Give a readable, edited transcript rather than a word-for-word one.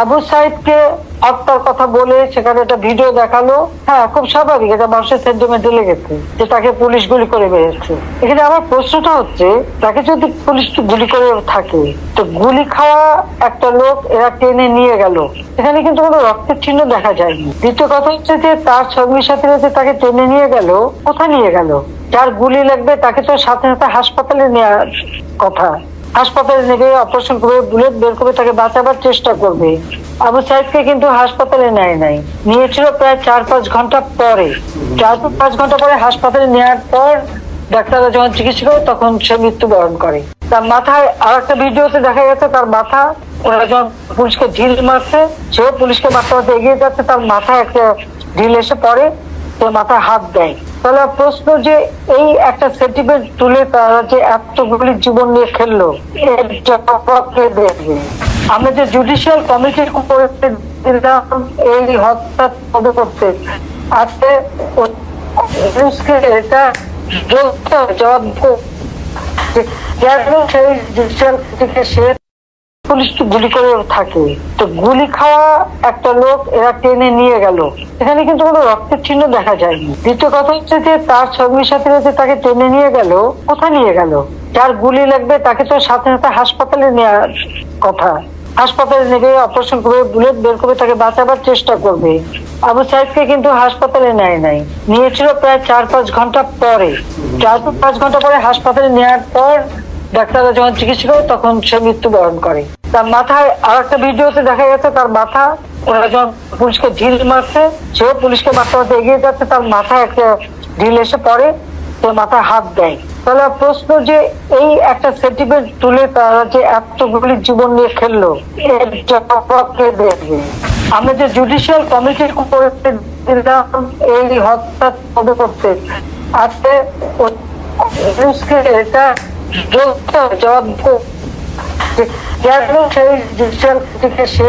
আবু সাইদকে হত্যার কথা বলে সেখানে একটা ভিডিও দেখালো। হ্যাঁ, খুব স্বাভাবিক, এটা মানুষের সেন্টিমেন্টে লেগেছে যে তাকে পুলিশ গুলি করে বেরিয়েছে। এখানে আমার প্রশ্নটা হচ্ছে, তাকে যদি পুলিশ গুলি করে থাকে, তো গুলি খাওয়া একটা লোক এরা টেনে নিয়ে গেল, এখানে কিন্তু কোনো রক্তের চিহ্ন দেখা যায়নি। দ্বিতীয় কথা হচ্ছে যে তার সঙ্গী সাথীরা যে তাকে টেনে নিয়ে গেল, কোথায় নিয়ে গেল? যার গুলি লাগবে তাকে তো সাথে সাথে হাসপাতালে নেওয়ার কথা, হাসপাতালে নেবে, অপারেশন করে বুলেট বের করে তাকে বাঁচাবার চেষ্টা করবে। আবু সাইদকে কিন্তু হাসপাতালে নেয় নাই, নিয়েছিল প্রায় 4-5 ঘন্টা পরে। 4-5 ঘন্টা পরে হাসপাতালে নেওয়ার পর ডাক্তাররা যখন চিকিৎসা করে তখন সে মৃত্যুবরণ করে। তার মাথায় আর একটা ভিডিওতে দেখা গেছে তার মাথা, ওরা যখন পুলিশকে ঢিল মারছে, সেও পুলিশকে মারতে মারতে এগিয়ে যাচ্ছে, তার মাথায় একটা ঢিল এসে পড়ে, সে মাথায় হাত দেয়। তাহলে প্রশ্ন যে এই একটা সেন্টিমেন্ট তুলে তারা যে এতগুলি জীবন নিয়ে খেললো, এর জবাবকে দেখবে। আমরা যে জুডিশিয়াল কমিটি করে দিলাম এই হত্যা তদন্ত করতে, আজকে এটা জবাব সেই জুডিশিয়াল কমিটিকে সে পুলিশ গুলি করে থাকে, তো গুলি খাওয়া একটা লোক এরা টেনে নিয়ে গেল, এখানে কিন্তু কোনো রক্তের চিহ্ন দেখা যায়নি। দ্বিতীয় কথা হচ্ছে যে তার সঙ্গী সাথীরা যে তাকে টেনে নিয়ে গেল, কোথায় নিয়ে গেল? যার গুলি লাগবে তাকে তো সাথে সাথে হাসপাতালে নেওয়ার কথা, হাসপাতালে নেবে, অপারেশন করে বুলেট বের করে তাকে বাঁচাবার চেষ্টা করবে। আবু সাইদকে কিন্তু হাসপাতালে নেয় নাই, নিয়েছিল প্রায় 4-5 ঘন্টা পরে। 4-5 ঘন্টা পরে হাসপাতালে নেওয়ার পর ডাক্তাররা যখন চিকিৎসা করে তখন সে মৃত্যুবরণ করে। তার মাথায় আর একটা ভিডিওতে দেখা গেছে তার মাথা, ওরা যখন পুলিশকে ঢিল মারছে, সেও পুলিশকে মারতে মারতে এগিয়ে যাচ্ছে, তার মাথায় একটা ঢিল এসে পড়ে, সে মাথায় হাত দেয়। তাহলে প্রশ্ন যে এই একটা সেন্টিমেন্ট তুলে তারা যে এতগুলি জীবন নিয়ে খেললো, এর জবাবকে দেখবে। আমরা যে জুডিশিয়াল কমিটি করে দিলাম এই হত্যা তদন্ত করতে, আজকে এটা জবাব সেই জুডিশিয়াল কমিটিকে সে